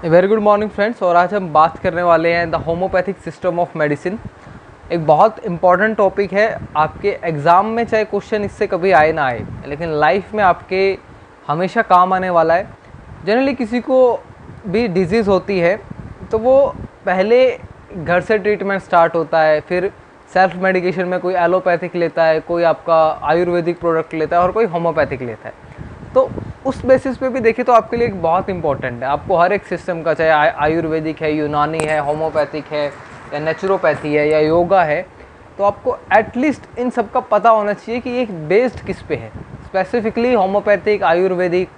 Very good morning friends. और आज हम बात करने वाले हैं the homeopathic system of medicine. एक बहुत इंपॉर्टेंट टॉपिक है। आपके एग्ज़ाम में चाहे क्वेश्चन इससे कभी आए ना आए, लेकिन लाइफ में आपके हमेशा काम आने वाला है। जनरली किसी को भी डिजीज़ होती है तो वो पहले घर से ट्रीटमेंट स्टार्ट होता है, फिर सेल्फ मेडिकेशन में कोई एलोपैथिक लेता है, कोई आपका आयुर्वेदिक प्रोडक्ट लेता है और कोई होम्योपैथिक लेता है। तो उस बेसिस पे भी देखें तो आपके लिए एक बहुत इंपॉर्टेंट है। आपको हर एक सिस्टम का, चाहे आयुर्वेदिक है, यूनानी है, होम्योपैथिक है या नेचुरोपैथी है या योगा है, तो आपको एटलीस्ट इन सब का पता होना चाहिए कि ये बेस्ड किस पे है। स्पेसिफिकली होम्योपैथिक, आयुर्वेदिक,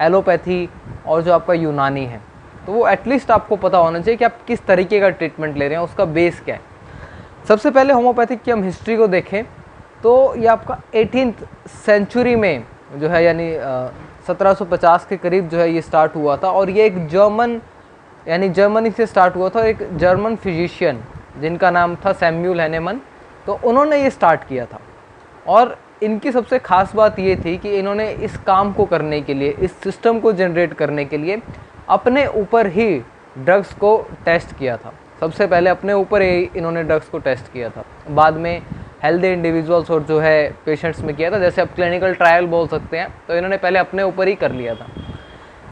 एलोपैथी और जो आपका यूनानी है, तो वो एटलीस्ट आपको पता होना चाहिए कि आप किस तरीके का ट्रीटमेंट ले रहे हैं, उसका बेस क्या है। सबसे पहले होम्योपैथिक की हम हिस्ट्री को देखें तो ये आपका 18th सेंचुरी में जो है, यानी 1750 के करीब जो है ये स्टार्ट हुआ था। और ये एक जर्मनी से स्टार्ट हुआ था। एक जर्मन फिजिशियन जिनका नाम था सैम्यूल हैनेमन, तो उन्होंने ये स्टार्ट किया था। और इनकी सबसे ख़ास बात ये थी कि इन्होंने इस काम को करने के लिए, इस सिस्टम को जनरेट करने के लिए अपने ऊपर ही ड्रग्स को टेस्ट किया था। सबसे पहले अपने ऊपर ही इन्होंने ड्रग्स को टेस्ट किया था, बाद में हेल्दी इंडिविजुअल्स और जो है पेशेंट्स में किया था, जैसे आप क्लिनिकल ट्रायल बोल सकते हैं। तो इन्होंने पहले अपने ऊपर ही कर लिया था।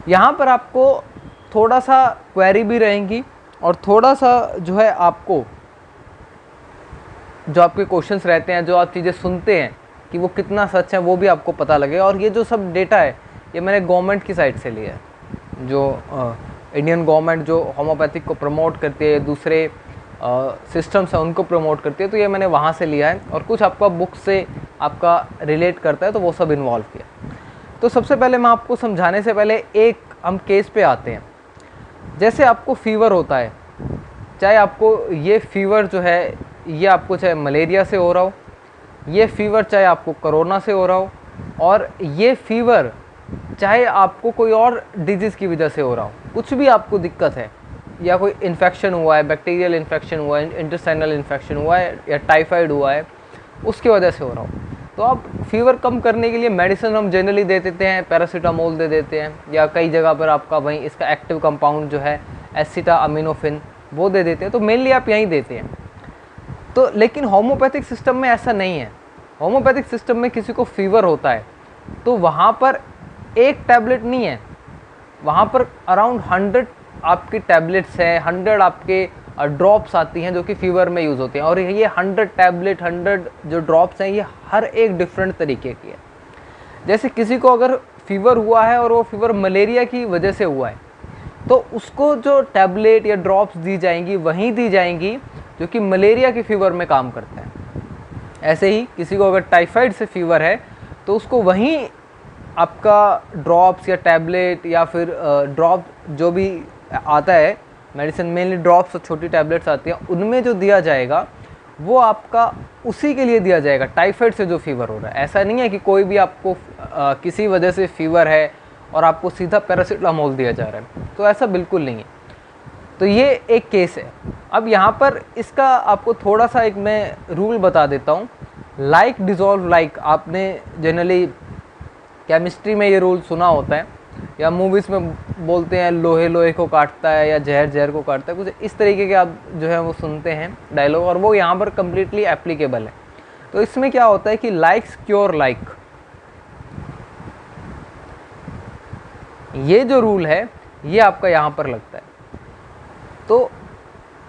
यहाँ पर आपको थोड़ा सा क्वेरी भी रहेंगी और थोड़ा सा जो है आपको जो आपके क्वेश्चंस रहते हैं, जो आप चीज़ें सुनते हैं कि वो कितना सच है, वो भी आपको पता लगेगा। और ये जो सब डेटा है ये मैंने गवर्नमेंट की साइड से लिया है। जो इंडियन गवर्नमेंट जो होम्योपैथिक को प्रमोट करती है, दूसरे सिस्टम्स हैं उनको प्रमोट करती है, तो ये मैंने वहाँ से लिया है। और कुछ आपका बुक से आपका रिलेट करता है, तो वो सब इन्वॉल्व किया। तो सबसे पहले मैं आपको समझाने से पहले एक हम केस पे आते हैं। जैसे आपको फीवर होता है, चाहे आपको ये फीवर जो है ये आपको चाहे मलेरिया से हो रहा हो, ये फीवर चाहे आपको कोरोना से हो रहा हो, और ये फीवर चाहे आपको कोई और डिजीज़ की वजह से हो रहा हो, कुछ भी आपको दिक्कत है, या कोई इन्फेक्शन हुआ है, बैक्टीरियल इन्फेक्शन हुआ है, इंटेस्टाइनल इन्फेक्शन हुआ है, या टाइफाइड हुआ है, उसकी वजह से हो रहा हो, तो आप फीवर कम करने के लिए मेडिसिन हम जनरली दे देते हैं, पैरासीटामोल दे देते हैं, या कई जगह पर आपका वहीं इसका एक्टिव कंपाउंड जो है एसिटामिनोफिन वो दे देते हैं। तो मेनली आप यहीं देते हैं। तो लेकिन होम्योपैथिक सिस्टम में ऐसा नहीं है। होम्योपैथिक सिस्टम में किसी को फीवर होता है तो वहाँ पर एक टैबलेट नहीं है, वहाँ पर अराउंड 100 आपकी टैबलेट्स हैं, 100 आपके ड्रॉप्स आती हैं जो कि फीवर में यूज़ होती हैं। और ये 100 टैबलेट, 100 जो ड्रॉप्स हैं, ये हर एक डिफरेंट तरीके की है। जैसे किसी को अगर फीवर हुआ है और वो फीवर मलेरिया की वजह से हुआ है, तो उसको जो टैबलेट या ड्रॉप्स दी जाएंगी वहीं दी जाएंगी जो कि मलेरिया के फीवर में काम करते हैं। ऐसे ही किसी को अगर टाइफाइड से फीवर है तो उसको वहीं आपका ड्रॉप्स या टैबलेट या फिर ड्रॉप जो भी आता है मेडिसिन, मेनली ड्रॉप्स और छोटी टैबलेट्स आती हैं, उनमें जो दिया जाएगा वो आपका उसी के लिए दिया जाएगा टाइफाइड से जो फीवर हो रहा है। ऐसा नहीं है कि कोई भी आपको किसी वजह से फीवर है और आपको सीधा पैरासीटामोल दिया जा रहा है, तो ऐसा बिल्कुल नहीं है। तो ये एक केस है। अब यहाँ पर इसका आपको थोड़ा सा एक मैं रूल बता देता हूँ। लाइक डिज़ोल्व लाइक, आपने जनरली केमिस्ट्री में ये रूल सुना होता है, या मूवीज़ में बोलते हैं लोहे लोहे को काटता है या जहर जहर को काटता है, कुछ इस तरीके के आप जो है वो सुनते हैं डायलॉग, और वो यहाँ पर कम्प्लीटली एप्लीकेबल है। तो इसमें क्या होता है कि लाइक्स क्योर लाइक, ये जो रूल है ये आपका यहाँ पर लगता है। तो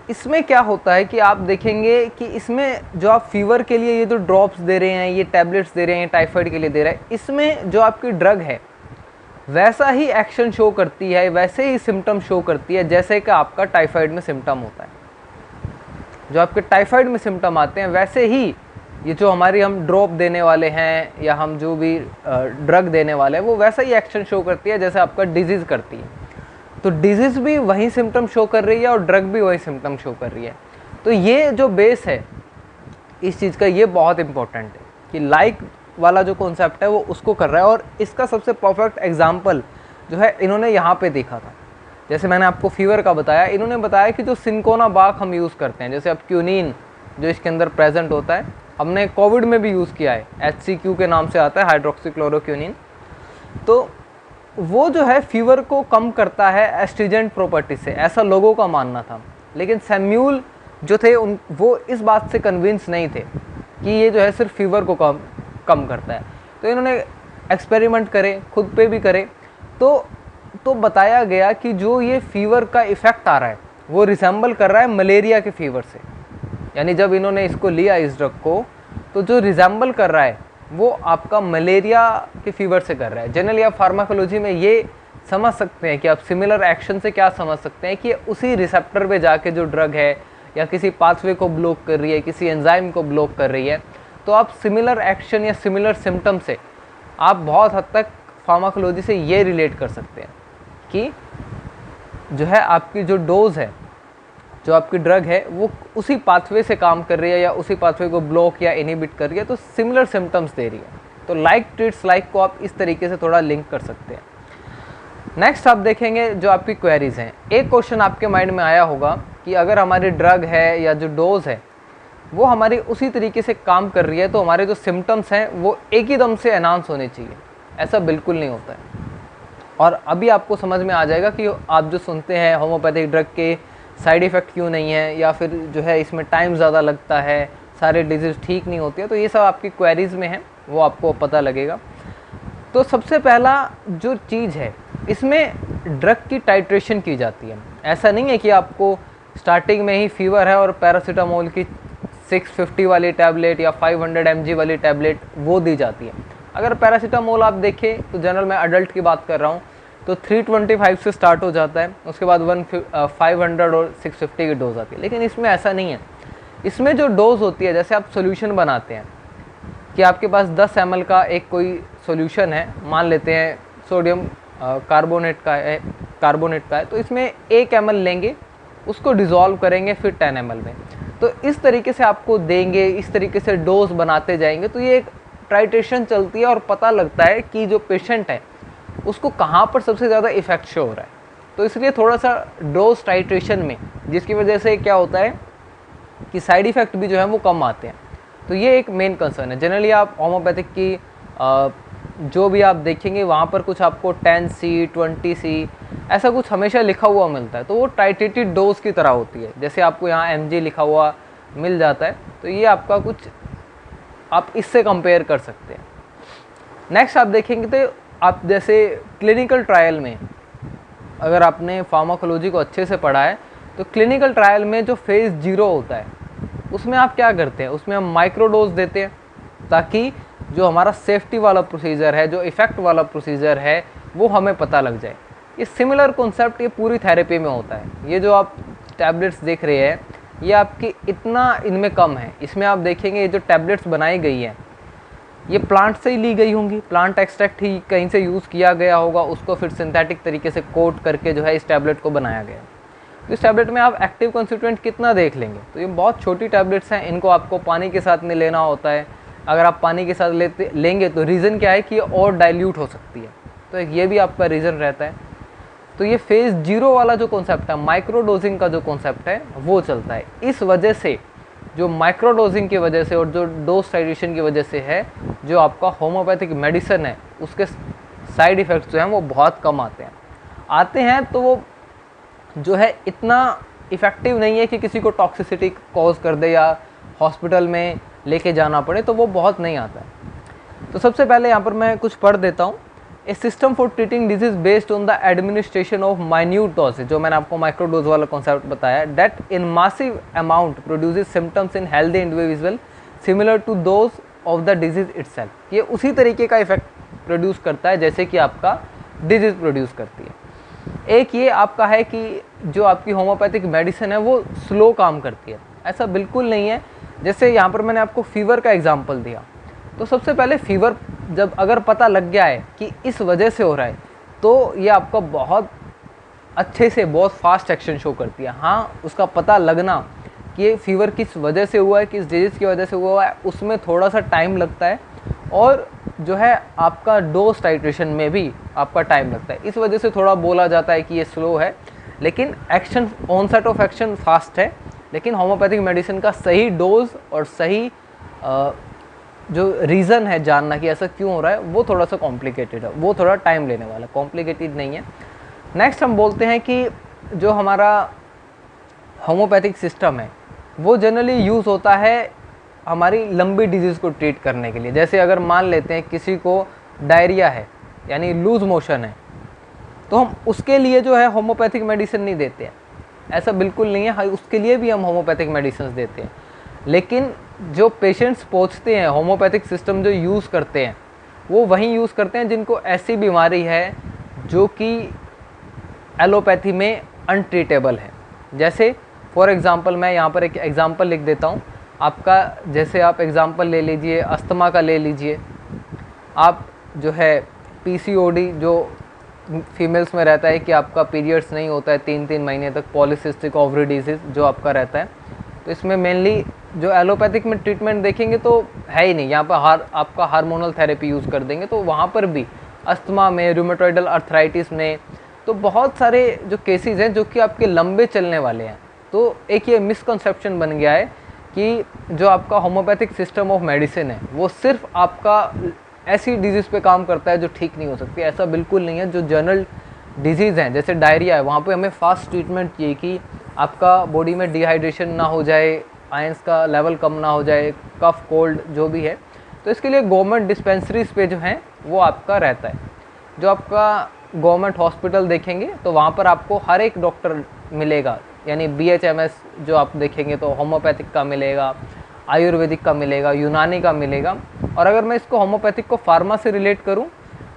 इसमें क्या होता है कि आप देखेंगे कि इसमें जो आप फीवर के लिए ये जो ड्रॉप्स दे रहे हैं, ये टैबलेट्स दे रहे हैं, टाइफाइड के लिए दे रहे हैं, इसमें जो आपकी ड्रग है वैसा ही एक्शन शो करती है, वैसे ही सिम्टम शो करती है जैसे कि आपका टाइफाइड में सिम्टम होता है। जो आपके टाइफाइड में सिम्टम आते हैं वैसे ही ये जो हमारी हम ड्रॉप देने वाले हैं या हम जो भी ड्रग देने वाले हैं वो वैसा ही एक्शन शो करती है जैसे आपका डिजीज़ करती है। तो डिजीज़ भी वही सिम्टम शो कर रही है और ड्रग भी वही सिम्टम शो कर रही है। तो ये जो बेस है इस चीज़ का, ये बहुत इंपॉर्टेंट है कि लाइक वाला जो कॉन्सेप्ट है वो उसको कर रहा है। और इसका सबसे परफेक्ट एग्जांपल जो है इन्होंने यहाँ पे देखा था। जैसे मैंने आपको फीवर का बताया, इन्होंने बताया कि जो सिंकोना बाक हम यूज़ करते हैं, जैसे अब क्यूनिन जो इसके अंदर प्रेजेंट होता है, हमने कोविड में भी यूज़ किया है, HCQ के नाम से आता है, हाइड्रोक्सीक्लोरोक्यूनिन। तो वो जो है फीवर को कम करता है एस्ट्रीजेंट प्रॉपर्टी से, ऐसा लोगों का मानना था। लेकिन सैम्यूल जो थे वो इस बात से कन्विंस नहीं थे कि ये जो है सिर्फ फीवर को कम करता है। तो इन्होंने एक्सपेरिमेंट करे, खुद पे भी करे, तो बताया गया कि जो ये फीवर का इफ़ेक्ट आ रहा है वो रिसेंबल कर रहा है मलेरिया के फीवर से। यानी जब इन्होंने इसको लिया इस ड्रग को, तो जो रिसेंबल कर रहा है वो आपका मलेरिया के फीवर से कर रहा है। जनरली आप फार्माकोलॉजी में ये समझ सकते हैं कि आप सिमिलर एक्शन से क्या समझ सकते हैं कि उसी रिसेप्टर पे जाके जो ड्रग है या किसी पाथवे को ब्लॉक कर रही है, किसी एंजाइम को ब्लॉक कर रही है, तो आप सिमिलर एक्शन या सिमिलर सिम्टम से आप बहुत हद तक फार्माकोलॉजी से ये रिलेट कर सकते हैं कि जो है आपकी जो डोज है, जो आपकी ड्रग है, वो उसी पाथवे से काम कर रही है या उसी पाथवे को ब्लॉक या इनहिबिट कर रही है, तो सिमिलर सिम्टम्स दे रही है। तो लाइक ट्रीट्स लाइक को आप इस तरीके से थोड़ा लिंक कर सकते हैं। नेक्स्ट आप देखेंगे जो आपकी क्वेरीज हैं। एक क्वेश्चन आपके माइंड में आया होगा कि अगर हमारी ड्रग है या जो डोज है वो हमारी उसी तरीके से काम कर रही है, तो हमारे जो सिम्टम्स हैं वो एक ही दम से एनहांस होने चाहिए। ऐसा बिल्कुल नहीं होता है। और अभी आपको समझ में आ जाएगा कि आप जो सुनते हैं होम्योपैथिक ड्रग के साइड इफ़ेक्ट क्यों नहीं है, या फिर जो है इसमें टाइम ज़्यादा लगता है, सारे डिजीज़ ठीक नहीं होती है, तो ये सब आपकी क्वेरीज़ में है, वो आपको पता लगेगा। तो सबसे पहला जो चीज़ है, इसमें ड्रग की टाइट्रेशन की जाती है। ऐसा नहीं है कि आपको स्टार्टिंग में ही फीवर है और पैरासीटामोल की 650 वाली टैबलेट या 500 mg वाली टैबलेट वो दी जाती है। अगर पैरासीटामोल आप देखें तो जनरल मैं अडल्ट की बात कर रहा हूँ, तो 325 से स्टार्ट हो जाता है, उसके बाद 500 और 650 की डोज आती है। लेकिन इसमें ऐसा नहीं है। इसमें जो डोज होती है, जैसे आप सोल्यूशन बनाते हैं कि आपके पास 10 ml का एक कोई सोल्यूशन है, मान लेते हैं सोडियम कार्बोनेट का है, तो इसमें 1 ml लेंगे, उसको डिज़ोल्व करेंगे फिर 10 ml में। तो इस तरीके से आपको देंगे, इस तरीके से डोज बनाते जाएंगे, तो ये एक टाइट्रेशन चलती है और पता लगता है कि जो पेशेंट है उसको कहाँ पर सबसे ज़्यादा इफेक्ट शो हो रहा है। तो इसलिए थोड़ा सा डोज टाइट्रेशन में, जिसकी वजह से क्या होता है कि साइड इफ़ेक्ट भी जो है वो कम आते हैं। तो ये एक मेन कंसर्न है। जनरली आप होम्योपैथिक की जो भी आप देखेंगे वहाँ पर कुछ आपको 10C 20C ऐसा कुछ हमेशा लिखा हुआ मिलता है, तो वो टाइट्रेटेड डोज की तरह होती है। जैसे आपको यहाँ mg लिखा हुआ मिल जाता है, तो ये आपका कुछ आप इससे कंपेयर कर सकते हैं। नेक्स्ट आप देखेंगे तो आप जैसे क्लिनिकल ट्रायल में, अगर आपने फार्माकोलॉजी को अच्छे से पढ़ा है, तो क्लिनिकल ट्रायल में जो फेज़ 0 होता है उसमें आप क्या करते हैं, उसमें हम माइक्रो डोज देते हैं ताकि जो हमारा सेफ्टी वाला प्रोसीजर है, जो इफ़ेक्ट वाला प्रोसीजर है, वो हमें पता लग जाए। ये सिमिलर कॉन्सेप्ट ये पूरी थेरेपी में होता है। ये जो आप टैबलेट्स देख रहे हैं, ये आपकी इतना इनमें कम है। इसमें आप देखेंगे ये जो टैबलेट्स बनाई गई हैं, ये प्लांट से ही ली गई होंगी, प्लांट एक्सट्रैक्ट ही कहीं से यूज़ किया गया होगा, उसको फिर सिंथेटिक तरीके से कोट करके जो है इस टैबलेट को बनाया गया। तो इस टैबलेट में आप एक्टिव कॉन्स्टिट्यूएंट कितना देख लेंगे, तो ये बहुत छोटी टैबलेट्स हैं, इनको आपको पानी के साथ में लेना होता है। अगर आप पानी के साथ लेंगे तो रीज़न क्या है कि ये और डाइल्यूट हो सकती है, तो ये भी आपका रीज़न रहता है। तो ये फेज़ 0 वाला जो कॉन्सेप्ट है, माइक्रो डोजिंग का जो कॉन्सेप्ट है, वो चलता है। इस वजह से जो माइक्रो डोजिंग की वजह से और जो डोज टाइट्रेशन की वजह से है, जो आपका होम्योपैथिक मेडिसिन है उसके साइड इफ़ेक्ट्स जो हैं वो बहुत कम आते हैं। तो वो जो है इतना इफ़ेक्टिव नहीं है कि किसी को टॉक्सिसिटी कॉज कर दे या हॉस्पिटल में लेके जाना पड़े, तो वो बहुत नहीं आता है। तो सबसे पहले यहाँ पर मैं कुछ पढ़ देता हूँ। A system for treating disease based on the administration of minute doses, जो मैंने आपको माइक्रो डोज वाला कॉन्सेप्ट बताया, that in massive amount produces symptoms in healthy individual similar to those of the disease itself. ये उसी तरीके का effect produce करता है जैसे कि आपका डिजीज प्रोड्यूस करती है। एक ये आपका है कि जो आपकी होम्योपैथिक मेडिसिन है वो स्लो काम करती है, ऐसा बिल्कुल नहीं है। जैसे यहाँ पर मैंने आपको फीवर का एग्जांपल दिया, तो सबसे पहले फीवर जब अगर पता लग गया है कि इस वजह से हो रहा है, तो ये आपका बहुत अच्छे से बहुत फास्ट एक्शन शो करती है। हाँ, उसका पता लगना कि ये फीवर किस वजह से हुआ है, किस डिजीज़ की वजह से हुआ है, उसमें थोड़ा सा टाइम लगता है, और जो है आपका डोज टाइट्रेशन में भी आपका टाइम लगता है। इस वजह से थोड़ा बोला जाता है कि ये स्लो है, लेकिन action onset of action fast है। लेकिन होम्योपैथिक मेडिसिन का सही डोज और सही जो रीज़न है जानना कि ऐसा क्यों हो रहा है वो थोड़ा सा कॉम्प्लिकेटेड है, वो थोड़ा टाइम लेने वाला, कॉम्प्लिकेटेड नहीं है। नेक्स्ट हम बोलते हैं कि जो हमारा होम्योपैथिक सिस्टम है वो जनरली यूज़ होता है हमारी लंबी डिजीज़ को ट्रीट करने के लिए। जैसे अगर मान लेते हैं किसी को डायरिया है यानी लूज़ मोशन है, तो हम उसके लिए जो है होम्योपैथिक मेडिसिन नहीं देते हैं, ऐसा बिल्कुल नहीं है, उसके लिए भी हम होम्योपैथिक मेडिसिन देते हैं। लेकिन जो पेशेंट्स पहुँचते हैं होम्योपैथिक सिस्टम जो यूज़ करते हैं वो वहीं यूज़ करते हैं जिनको ऐसी बीमारी है जो कि एलोपैथी में अनट्रीटेबल है। जैसे फॉर एग्ज़ाम्पल मैं यहाँ पर एक एग्ज़ाम्पल लिख देता हूँ आपका, जैसे आप एग्ज़ाम्पल ले लीजिए अस्थमा का ले लीजिए, आप जो है पीसीओडी जो फीमेल्स में रहता है कि आपका पीरियड्स नहीं होता है 3-3 महीने तक, पॉलीसिस्टिक ओवरी डिजीज़ जो आपका रहता है, तो इसमें मेनली जो एलोपैथिक में ट्रीटमेंट देखेंगे तो है ही नहीं, यहाँ पर आपका हार्मोनल थेरेपी यूज़ कर देंगे। तो वहाँ पर भी अस्थमा में, रूमेटॉइडल अर्थराइटिस में, तो बहुत सारे जो केसेस हैं जो कि आपके लंबे चलने वाले हैं। तो एक ये मिसकंसेप्शन बन गया है कि जो आपका होम्योपैथिक सिस्टम ऑफ मेडिसिन है वो सिर्फ आपका ऐसी डिजीज़ पे काम करता है जो ठीक नहीं हो सकती, ऐसा बिल्कुल नहीं है। जो जनरल डिजीज़ हैं जैसे डायरिया है वहाँ पे हमें फास्ट ट्रीटमेंट चाहिए कि आपका बॉडी में डिहाइड्रेशन ना हो जाए, आयंस का लेवल कम ना हो जाए, कफ कोल्ड जो भी है, तो इसके लिए गवर्नमेंट डिस्पेंसरीज पे जो हैं वो आपका रहता है। जो आपका गवर्नमेंट हॉस्पिटल देखेंगे तो वहाँ पर आपको हर एक डॉक्टर मिलेगा, यानी BHMS जो आप देखेंगे तो होम्योपैथिक का मिलेगा, आयुर्वेदिक का मिलेगा, यूनानी का मिलेगा। और अगर मैं इसको होम्योपैथिक को फार्मा से रिलेट करूं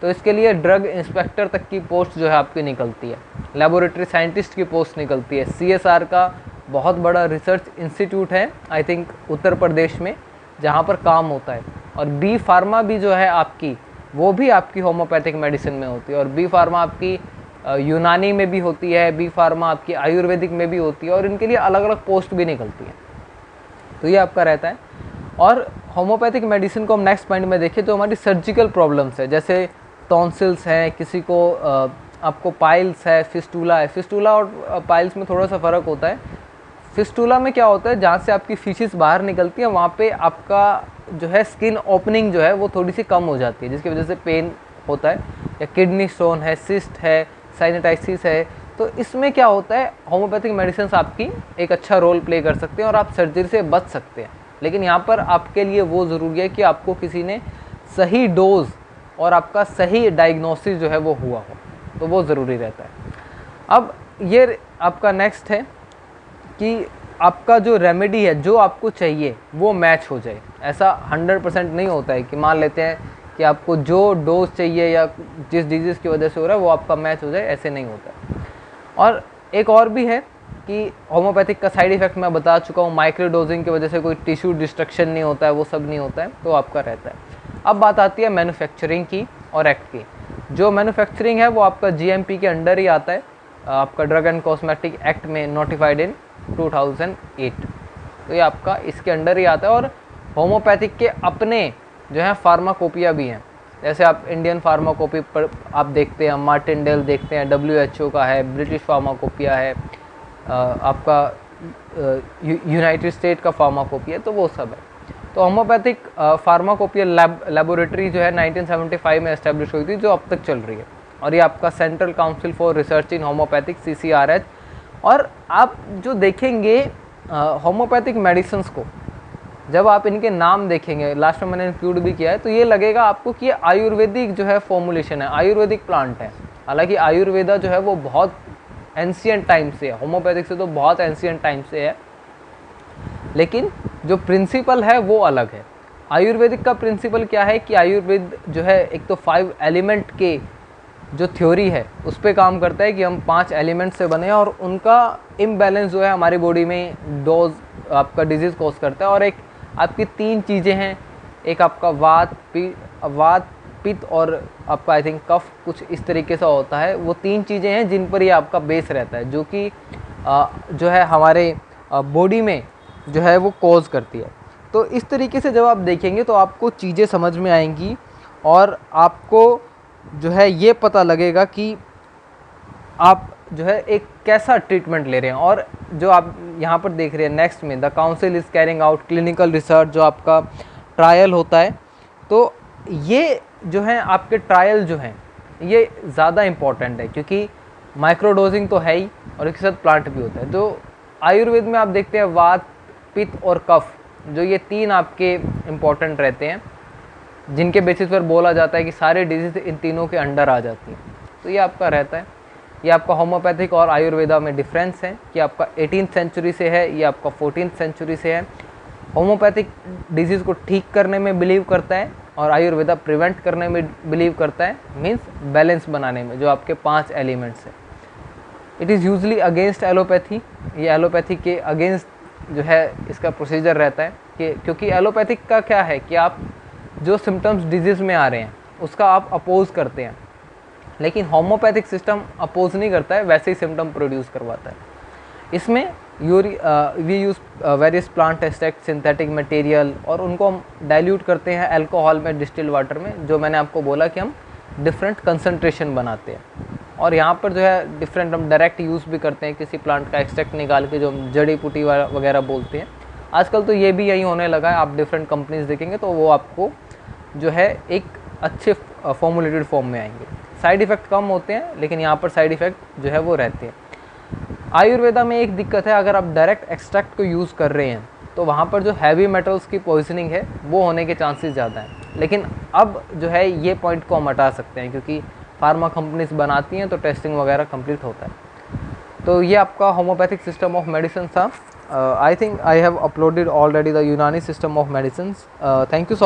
तो इसके लिए ड्रग इंस्पेक्टर तक की पोस्ट जो है आपकी निकलती है, लेबोरेटरी साइंटिस्ट की पोस्ट निकलती है। CSR का बहुत बड़ा रिसर्च इंस्टीट्यूट है आई थिंक उत्तर प्रदेश में जहाँ पर काम होता है। और बी फार्मा भी जो है आपकी वो भी आपकी होम्योपैथिक मेडिसिन में होती है, और बी फार्मा आपकी यूनानी में भी होती है, बी फार्मा आपकी आयुर्वेदिक में भी होती है, और इनके लिए अलग अलग पोस्ट भी निकलती है। तो ये आपका रहता है। और होम्योपैथिक मेडिसिन को हम नेक्स्ट पॉइंट में देखें तो हमारी सर्जिकल प्रॉब्लम्स है, जैसे टॉन्सिल्स हैं, किसी को आपको पाइल्स है, फिस्टूला है। फिस्टूला और पाइल्स में थोड़ा सा फ़र्क होता है। फिस्टूला में क्या होता है, जहाँ से आपकी फिशेस बाहर निकलती हैं वहाँ पे आपका जो है स्किन ओपनिंग जो है वो थोड़ी सी कम हो जाती है, जिसकी वजह से पेन होता है। या किडनी स्टोन है, सिस्ट है, साइनेटाइसिस है, तो इसमें क्या होता है होम्योपैथिक मेडिसिन आपकी एक अच्छा रोल प्ले कर सकते हैं और आप सर्जरी से बच सकते हैं। लेकिन यहाँ पर आपके लिए वो ज़रूरी है कि आपको किसी ने सही डोज और आपका सही डायग्नोसिस जो है वो हुआ हो, तो वो ज़रूरी रहता है। अब ये आपका नेक्स्ट है कि आपका जो रेमेडी है जो आपको चाहिए वो मैच हो जाए। ऐसा 100% नहीं होता है कि मान लेते हैं कि आपको जो डोज चाहिए या जिस डिजीज़ की वजह से हो रहा है वो आपका मैच हो जाए, ऐसे नहीं होता है। और एक और भी है कि होम्योपैथिक का साइड इफ़ेक्ट मैं बता चुका हूँ, माइक्रो डोजिंग की वजह से कोई टिश्यू डिस्ट्रक्शन नहीं होता है, वो सब नहीं होता है, तो आपका रहता है। अब बात आती है मैन्युफैक्चरिंग की और एक्ट की। जो मैन्युफैक्चरिंग है वो आपका GMP के अंडर ही आता है, आपका ड्रग एंड कॉस्मेटिक एक्ट में नोटिफाइड इन 2008, तो ये आपका इसके अंडर ही आता है। और होम्योपैथिक के अपने जो है फार्माकोपिया भी हैं, जैसे आप इंडियन फार्माकोपी पर आप देखते हैं, मार्टिनडेल देखते हैं, WHO का है, ब्रिटिश फार्माकोपिया है, आपका यूनाइटेड स्टेट का फार्माकोपिया, तो वो सब है। तो होम्योपैथिक फार्माकोपिया लेबोरेटरी जो है 1975 में एस्टेब्लिश हुई थी, जो अब तक चल रही है, और ये आपका central council for research in homeopathic CCRH। और आप जो देखेंगे होम्योपैथिक मेडिसिन्स को, जब आप इनके नाम देखेंगे, लास्ट में मैंने इंक्लूड भी किया है, तो ये लगेगा आपको कि ये आयुर्वेदिक जो है फॉर्मुलेशन है, आयुर्वेदिक प्लांट है। हालांकि आयुर्वेदा जो है वो बहुत एंशिएंट टाइम से है, होम्योपैथिक से तो बहुत एंशिएंट टाइम से है, लेकिन जो प्रिंसिपल है वो अलग है। आयुर्वेदिक का प्रिंसिपल क्या है कि आयुर्वेद जो है एक तो 5 एलिमेंट के जो थ्योरी है उस पर काम करता है कि हम 5 एलिमेंट से बने हैं, और उनका इम्बैलेंस जो है हमारी बॉडी में डोज आपका डिजीज़ कॉज करता है। और एक आपकी 3 चीज़ें हैं, एक आपका वात, पित्त और आपका आई थिंक कफ, कुछ इस तरीके से होता है। वो 3 चीज़ें हैं जिन पर ये आपका बेस रहता है, जो कि जो है हमारे बॉडी में जो है वो कॉज करती है। तो इस तरीके से जब आप देखेंगे तो आपको चीज़ें समझ में आएंगी और आपको जो है ये पता लगेगा कि आप जो है एक कैसा ट्रीटमेंट ले रहे हैं। और जो आप यहाँ पर देख रहे हैं नेक्स्ट में, the council is carrying out clinical research, जो आपका ट्रायल होता है। तो ये जो है आपके ट्रायल जो हैं ये ज़्यादा इम्पॉर्टेंट है, क्योंकि माइक्रो डोजिंग तो है ही और इसके साथ प्लांट भी होता है। जो आयुर्वेद में आप देखते हैं वात, पित्त और कफ, जो ये 3 आपके इम्पॉर्टेंट रहते हैं, जिनके बेसिस पर बोला जाता है कि सारे डिजीज़ इन तीनों के अंडर आ जाती हैं। तो ये आपका रहता है। ये आपका होम्योपैथिक और आयुर्वेदा में डिफरेंस है कि आपका 18th सेंचुरी से है, ये आपका 14th सेंचुरी से है। होम्योपैथिक डिजीज़ को ठीक करने में बिलीव करता है और आयुर्वेदा प्रिवेंट करने में बिलीव करता है, मीन्स बैलेंस बनाने में, जो आपके 5 एलिमेंट्स हैं। It is usually against allopathy, ये एलोपैथी के अगेंस्ट जो है इसका प्रोसीजर रहता है कि क्योंकि एलोपैथिक का क्या है कि आप जो सिम्टम्स डिजीज़ में आ रहे हैं उसका आप अपोज करते हैं, लेकिन होम्योपैथिक सिस्टम अपोज नहीं करता है, वैसे ही सिम्टम प्रोड्यूस करवाता है। इसमें we use various plant extract, synthetic material, और उनको हम डाइल्यूट करते हैं अल्कोहल में, डिस्टिल वाटर में, जो मैंने आपको बोला कि हम डिफरेंट कंसंट्रेशन बनाते हैं। और यहाँ पर जो है डिफरेंट हम डायरेक्ट यूज़ भी करते हैं, किसी प्लांट का एक्सट्रैक्ट निकाल के, जो हम जड़ी बूटी वगैरह बोलते हैं। आजकल तो ये भी यही होने लगा है, आप डिफरेंट कंपनीज देखेंगे तो वो आपको जो है एक अच्छे फॉर्मुलेटेड फॉर्म में आएंगे। साइड इफ़ेक्ट कम होते हैं, लेकिन यहाँ पर साइड इफ़ेक्ट जो है वो रहते हैं। आयुर्वेदा में एक दिक्कत है, अगर आप डायरेक्ट एक्सट्रैक्ट को यूज़ कर रहे हैं तो वहाँ पर जो हैवी मेटल्स की पॉइजनिंग है वो होने के चांसेस ज़्यादा हैं। लेकिन अब जो है ये पॉइंट को हम हटा सकते हैं, क्योंकि फार्मा कंपनीज बनाती हैं तो टेस्टिंग वगैरह कंप्लीट होता है। तो ये आपका होम्योपैथिक सिस्टम ऑफ मेडिसिन था। I think I have uploaded already the Unani system of medicine. Thank you so